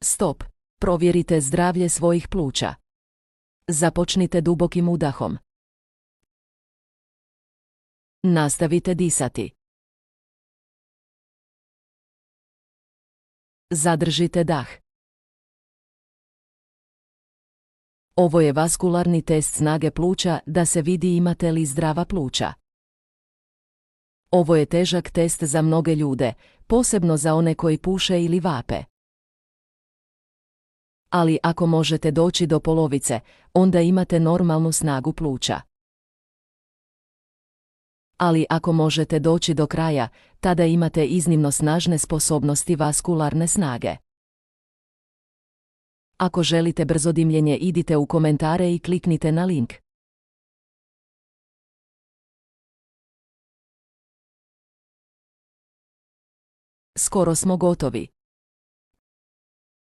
Stop. Provjerite zdravlje svojih pluća. Započnite dubokim udahom. Nastavite disati. Zadržite dah. Ovo je vaskularni test snage pluća da se vidi imate li zdrava pluća. Ovo je težak test za mnoge ljude, posebno za one koji puše ili vape. Ali ako možete doći do polovice, onda imate normalnu snagu pluća. Ali ako možete doći do kraja, tada imate iznimno snažne sposobnosti vaskularne snage. Ako želite brzo dimljenje, idite u komentare i kliknite na link. Skoro smo gotovi.